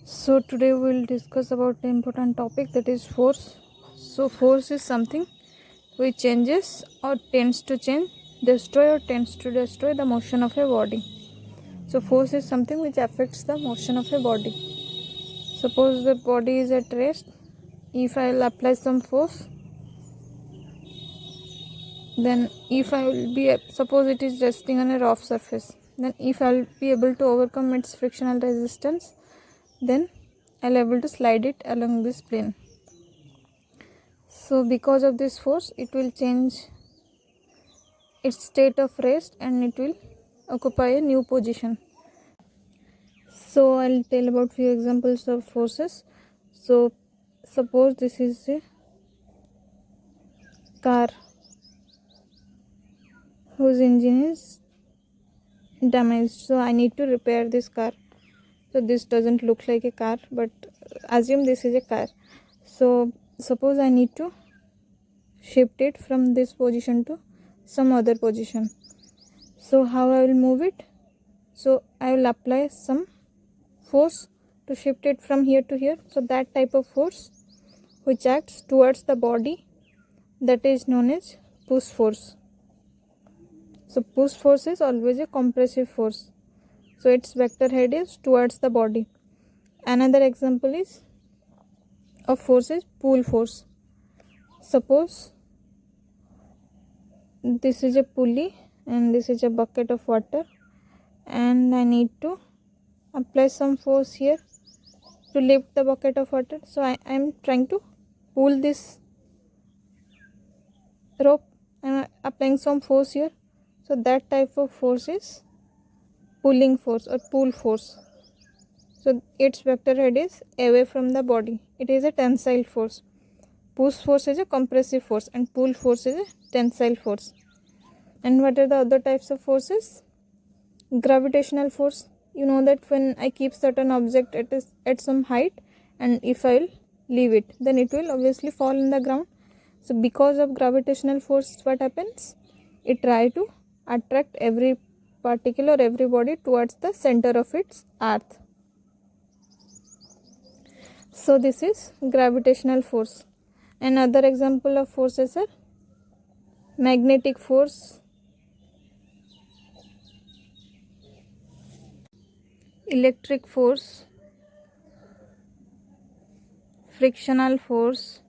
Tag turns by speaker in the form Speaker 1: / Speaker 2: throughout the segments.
Speaker 1: So today we will discuss about the important topic, that is force. So force is something which changes or tends to change, destroy or tends to destroy the motion of a body. So force is something which affects the motion of a body. Suppose the body is at rest. If I will apply some force, then if I will be, suppose it is resting on a rough surface, then if I will be able to overcome its frictional resistance, then I will be able to slide it along this plane. So because of this force, it will change its state of rest and it will occupy a new position. So I'll tell about few examples of forces. So suppose this is a car whose engine is damaged, so I need to repair this car. So this doesn't look like a car, but assume this is a car. So suppose I need to shift it from this position to some other position. So how I will move it? So I will apply some force to shift it from here to here. So that type of force which acts towards the body, that is known as push force. So push force is always a compressive force. So its vector head is towards the body. Another example is of force is pull force. Suppose this is a pulley and this is a bucket of water, and I need to apply some force here to lift the bucket of water. So I am trying to pull this rope. I am applying some force here. So that type of force is pulling force or pull force. So its vector head is away from the body. It is a tensile force. Push force is a compressive force and pull force is a tensile force. And what are the other types of forces? Gravitational force. You know that when I keep certain object at some height, and if I will leave it, then it will obviously fall in the ground. So because of gravitational force, what happens? It try to attract every particle or every body towards the center of its earth. So this is gravitational force. Another example of forces are magnetic force, electric force, frictional force,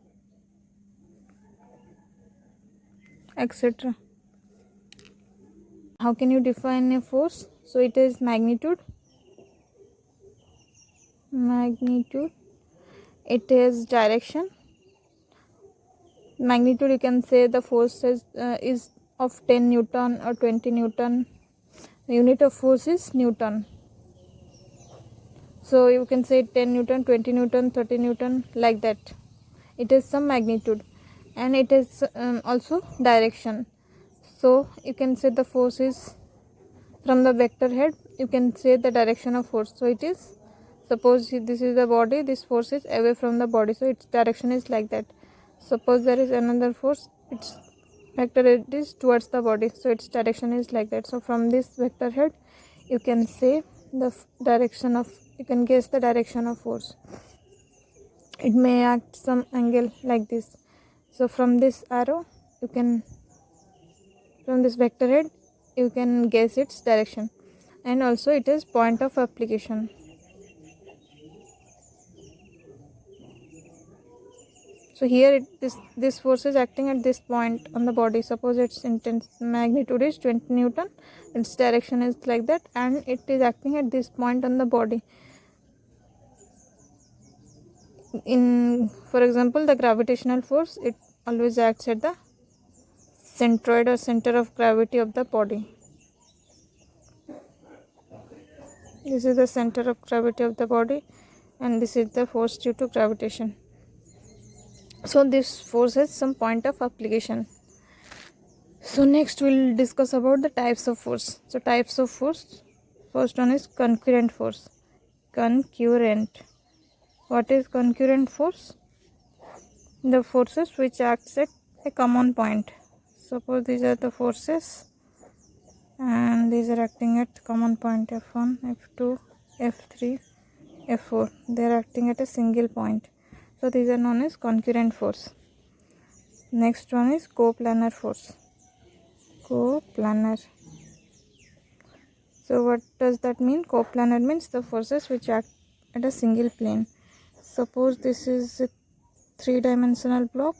Speaker 1: etc. How can you define a force? So it is magnitude, it is direction. Magnitude, you can say the force is of 10 Newton or 20 Newton. The unit of force is Newton. So you can say 10 Newton, 20 Newton, 30 Newton, like that. It is some magnitude. And it is also direction. So you can say the force is from the vector head, you can say the direction of force. So it is, suppose this is the body, this force is away from the body, so its direction is like that. Suppose there is another force, its vector head is towards the body, so its direction is like that. So from this vector head, you can say the direction of, you can guess the direction of force. It may act some angle like this. So from this arrow, you can, from this vector head, you can guess its direction. And also it is point of application. So here this force is acting at this point on the body. Suppose its intense magnitude is 20 Newton, its direction is like that, and it is acting at this point on the body. In, for example, the gravitational force, it always acts at the centroid or center of gravity of the body. This is the center of gravity of the body, and this is the force due to gravitation. So this force has some point of application. So next we'll discuss about the types of force. So types of force, first one is concurrent force. Concurrent. What is concurrent force? The forces which acts at a common point. Suppose these are the forces and these are acting at common point F1, F2, F3, F4. They are acting at a single point. So these are known as concurrent force. Next one is coplanar force. Coplanar. So what does that mean? Coplanar means the forces which act at a single plane. Suppose this is a three-dimensional block,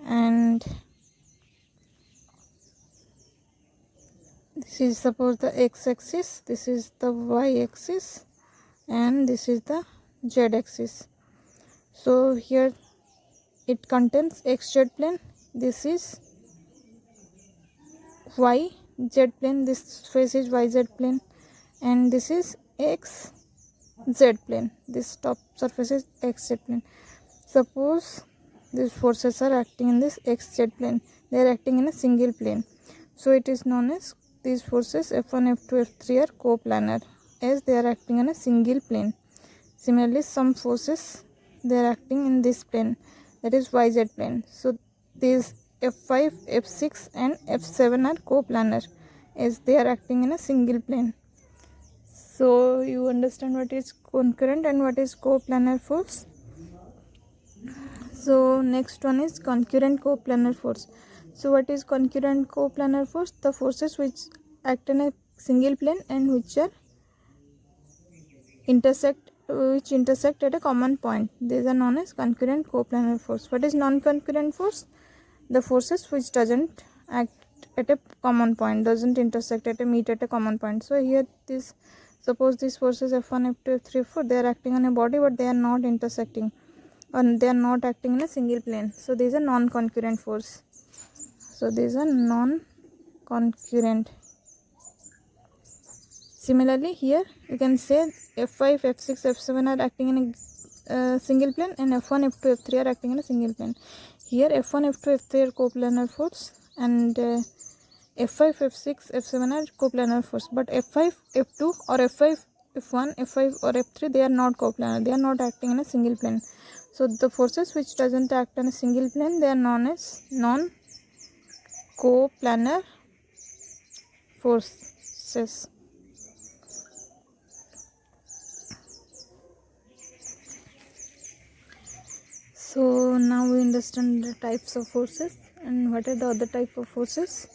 Speaker 1: and this is suppose the x-axis, this is the y-axis, and this is the z-axis. So here it contains xz plane, this is yz plane, this face is yz plane, and this is xz plane, this top surface is xz plane. Suppose these forces are acting in this xz plane, they are acting in a single plane, so it is known as these forces F1, F2, F3 are coplanar as they are acting in a single plane. Similarly, some forces they are acting in this plane, that is yz plane. So these F5, F6 and F7 are coplanar as they are acting in a single plane. So you understand what is concurrent and what is coplanar force. So next one is concurrent coplanar force. So what is concurrent coplanar force? The forces which act in a single plane and which intersect at a common point. These are known as concurrent coplanar force. What is non-concurrent force? The forces which doesn't act at a common point, doesn't intersect at a meet at a common point. So here this, suppose these forces F1, F2, F3, F4, they are acting on a body but they are not intersecting, or they are not acting in a single plane. So these are non-concurrent force. So these are non-concurrent. Similarly, here you can say F5, F6, F7 are acting in a single plane, and F1, F2, F3 are acting in a single plane. Here F1, F2, F3 are coplanar force, and F5, F6, F7 are coplanar force. But F5, F2 or F5, F1, F5 or F3, they are not coplanar. They are not acting in a single plane. So the forces which doesn't act on a single plane, they are known as non-coplanar forces. So now we understand the types of forces and what are the other type of forces.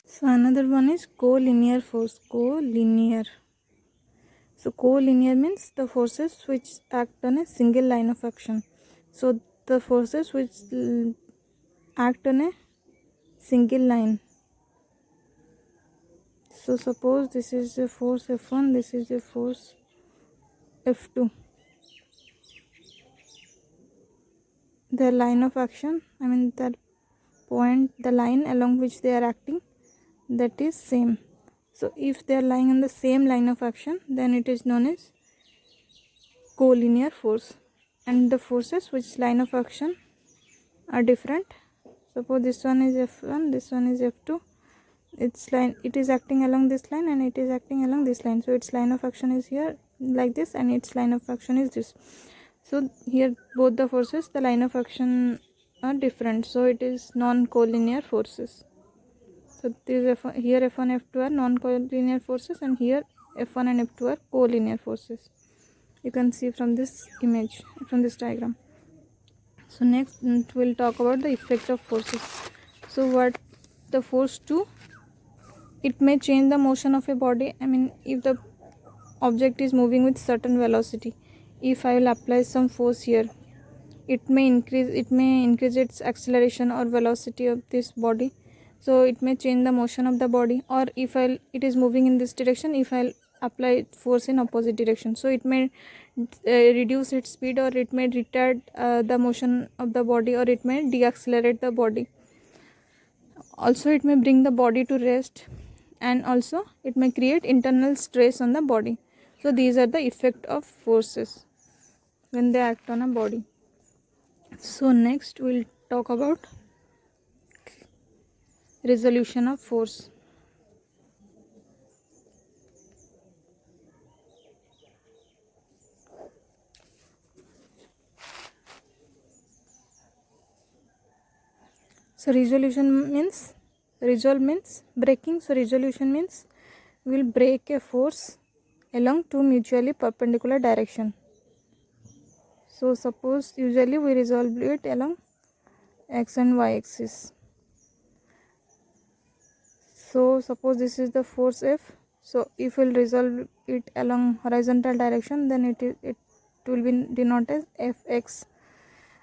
Speaker 1: So another one is collinear force. Collinear. So collinear means the forces which act on a single line of action. So the forces which act on a single line. So suppose this is a force F1, this is a force F2. The line of action, the point, the line along which they are acting, that is same. So if they are lying on the same line of action, then it is known as collinear force. And the forces which line of action are different. Suppose this one is F1, this one is F2. It is acting along this line and it is acting along this line. So its line of action is here like this, and its line of action is this. So here both the forces, the line of action are different. So it is non-collinear forces. So this here F1, F2 are non-collinear forces, and here F1 and F2 are collinear forces. You can see from this image, from this diagram. So next we'll talk about the effect of forces. So what the force do? It may change the motion of a body. If the object is moving with certain velocity, if I will apply some force here, it may increase its acceleration or velocity of this body. So it may change the motion of the body. Or if it is moving in this direction, if I'll apply force in opposite direction, so it may reduce its speed, or it may retard the motion of the body, or it may deaccelerate the body. Also it may bring the body to rest, and also it may create internal stress on the body. So these are the effect of forces when they act on a body. So next we'll talk about resolution of force. So resolution means resolve means breaking. So resolution means we will break a force along two mutually perpendicular direction. So suppose usually we resolve it along x and y axis. So suppose this is the force F. So if we will resolve it along horizontal direction, then it will be denoted as Fx,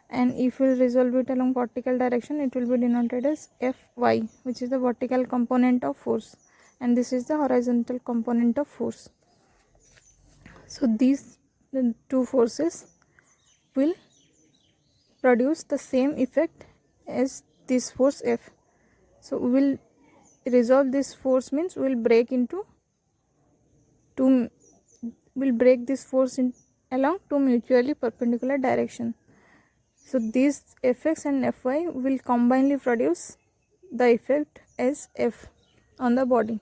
Speaker 1: and if we will resolve it along vertical direction, it will be denoted as Fy, which is the vertical component of force, and this is the horizontal component of force. So these two forces will produce the same effect as this force F. So we will resolve this force means we will break this force in along two mutually perpendicular direction. So these Fx and Fy will combinedly produce the effect as F on the body.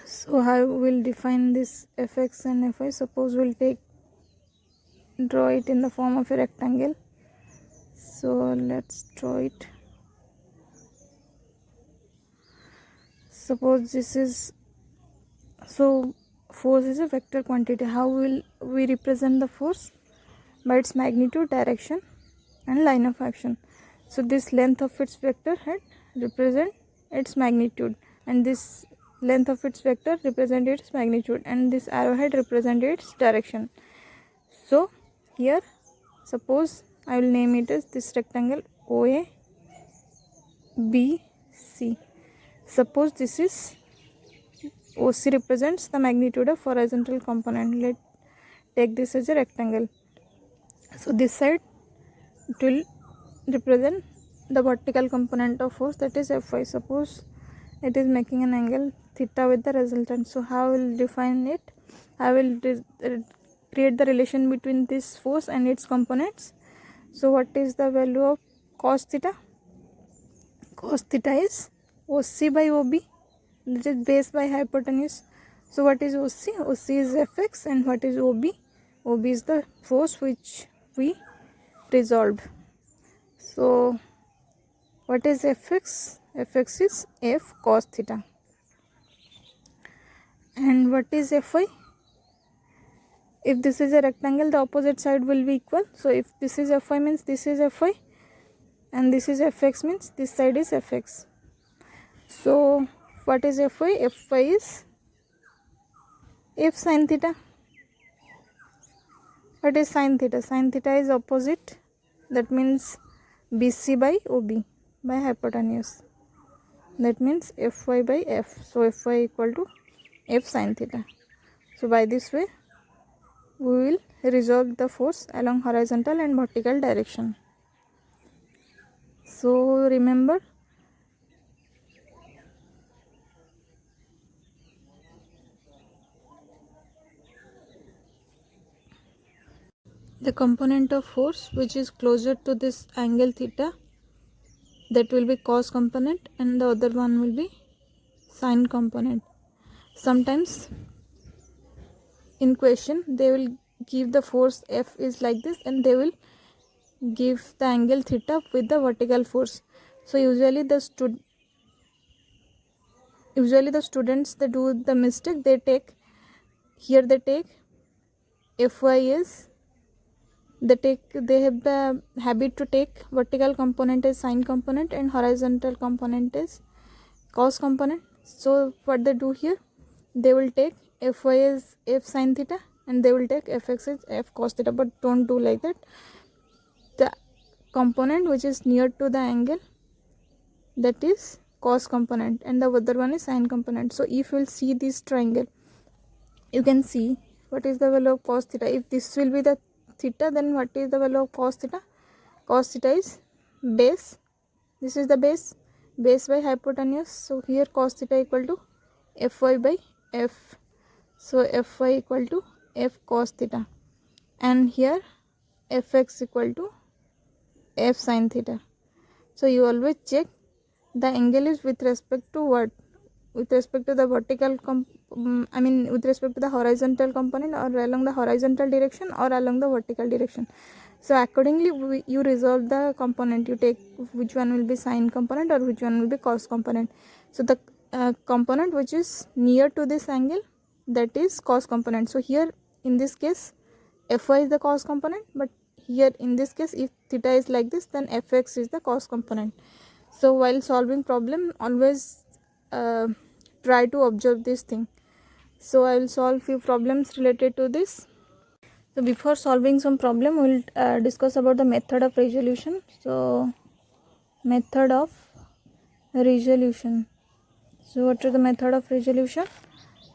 Speaker 1: So how we will define this Fx and Fy? Suppose we will draw it in the form of a rectangle. So let's draw it. Suppose this is, so force is a vector quantity. How will we represent the force? By its magnitude, direction and line of action. So this length of its vector head represent its magnitude, and this length of its vector represent its magnitude, and this arrowhead represent its direction. So here suppose I will name it as this rectangle OA BC. Suppose this is OC represents the magnitude of horizontal component. Let's take this as a rectangle. So this side it will represent the vertical component of force, that is Fy. Suppose it is making an angle theta with the resultant. So how I will define it? I will create the relation between this force and its components. So what is the value of cos theta? Cos theta is OC by OB, that is base by hypotenuse. So what is OC? OC is Fx, and what is OB? OB is the force which we resolved. So what is Fx? Fx is F cos theta. And what is Fy? If this is a rectangle, the opposite side will be equal. So if this is Fy means this is Fy, and this is Fx means this side is Fx. So what is Fy? Fy is F sin theta. What is sin theta? Sin theta is opposite, that means BC by OB by hypotenuse, that means Fy by F. So Fy equal to F sin theta. So by this way we will resolve the force along horizontal and vertical direction. So remember, the component of force which is closer to this angle theta, that will be cos component, and the other one will be sin component. Sometimes in question they will give the force F is like this, and they will give the angle theta with the vertical force. So usually the students, they do the mistake, they take Fy is, they have the habit to take vertical component as sin component and horizontal component as cos component. So what they do here, they will take Fy as F sin theta, and they will take Fx as F cos theta, but don't do like that. The component which is near to the angle, that is cos component, and the other one is sin component. So if you will see this triangle, you can see what is the value of cos theta. If this will be the theta, then what is the value of cos theta? Cos theta is base, this is the base by hypotenuse. So here cos theta equal to Fy by F. So Fy equal to F cos theta, and here Fx equal to F sin theta. So you always check the angle is with respect to what? With respect to the vertical with respect to the horizontal component, or along the horizontal direction, or along the vertical direction. So accordingly you resolve the component. You take which one will be sine component or which one will be cos component. So the component which is near to this angle, that is cos component. So here in this case fy is the cos component, but here in this case if theta is like this, then fx is the cos component. So while solving problem, always try to observe this thing. So I will solve few problems related to this. So before solving some problem, we will discuss about the method of resolution. So method of resolution. So what is the method of resolution?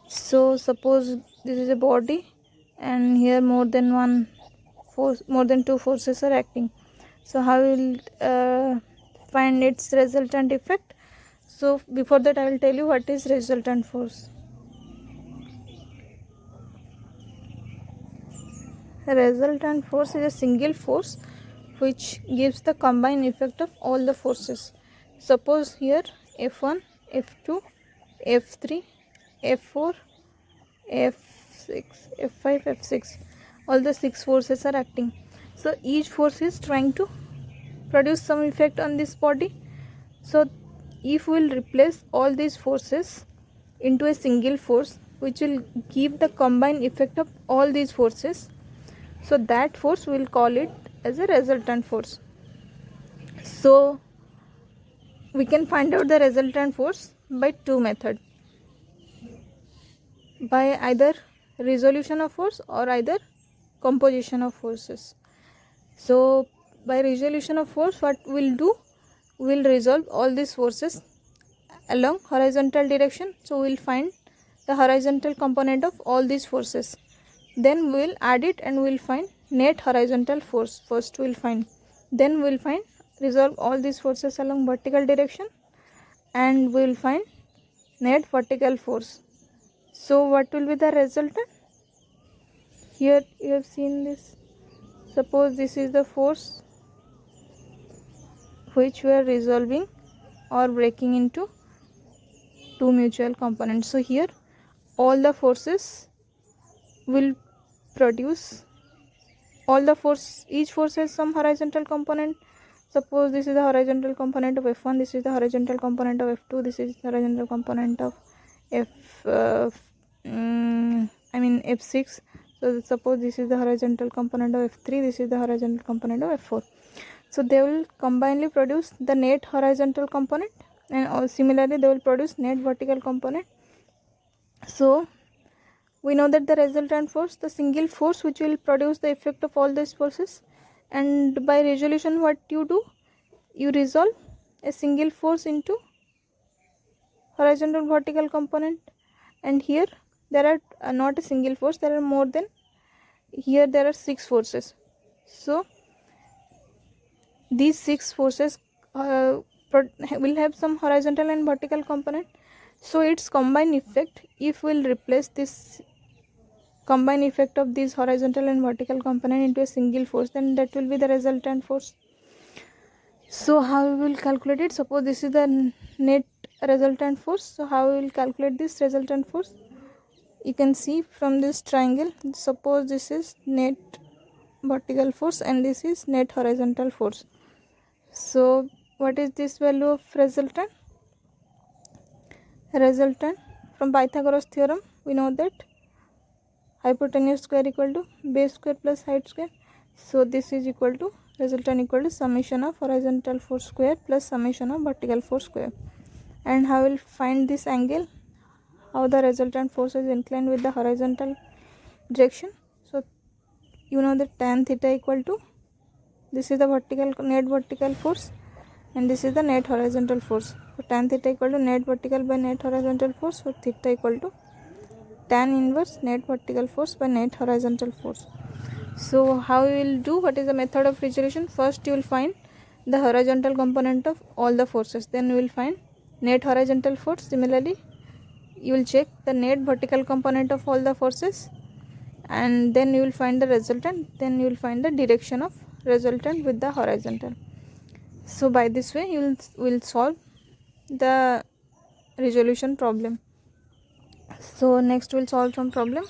Speaker 1: So suppose this is a body and here more than one force, more than two forces are acting. So how we will find its resultant effect? So before that I will tell you what is resultant force. Resultant force is a single force which gives the combined effect of all the forces. Suppose here F1, F2, F3, F4, F6, F5, F6, all the 6 forces are acting. So each force is trying to produce some effect on this body. So if we will replace all these forces into a single force which will give the combined effect of all these forces, so that force we will call it as a resultant force. So we can find out the resultant force by two methods, by either resolution of force or either composition of forces. So by resolution of force, what we will do, we will resolve all these forces along horizontal direction. So we will find the horizontal component of all these forces, then we will add it and we will find net horizontal force. First we will find, then we will find, resolve all these forces along vertical direction and we will find net vertical force. So what will be the resultant? Here you have seen this. Suppose this is the force which we are resolving or breaking into two mutual components. So here all the forces will produce, all the force, each force has some horizontal component. Suppose this is the horizontal component of F1, this is the horizontal component of F2, this is the horizontal component of F6. So suppose this is the horizontal component of F3, this is the horizontal component of F4. So they will combinedly produce the net horizontal component, and similarly they will produce net vertical component. So we know that the resultant force, the single force which will produce the effect of all these forces, and by resolution what you do, you resolve a single force into horizontal vertical component. And here there are not a single force, there are more than, here there are 6 forces. So these 6 forces will have some horizontal and vertical component. So its combined effect, if we will replace this combined effect of these horizontal and vertical component into a single force, then that will be the resultant force. So how we will calculate it? Suppose this is the net resultant force. So how we will calculate this resultant force? You can see from this triangle, suppose this is net vertical force and this is net horizontal force. So what is this value of resultant? Resultant, from Pythagoras theorem we know that hypotenuse square equal to base square plus height square. So this is equal to, resultant equal to summation of horizontal force square plus summation of vertical force square. And how will find this angle, how the resultant force is inclined with the horizontal direction? So you know that tan theta equal to, this is the vertical net vertical force and this is the net horizontal force. So tan theta equal to net vertical by net horizontal force. So theta equal to tan inverse net vertical force by net horizontal force. So how we will do, what is the method of resolution? First you will find the horizontal component of all the forces, then you will find net horizontal force. Similarly you will check the net vertical component of all the forces, and then you will find the resultant, then you will find the direction of resultant with the horizontal. So by this way you will solve the resolution problem. So next we will solve some problem.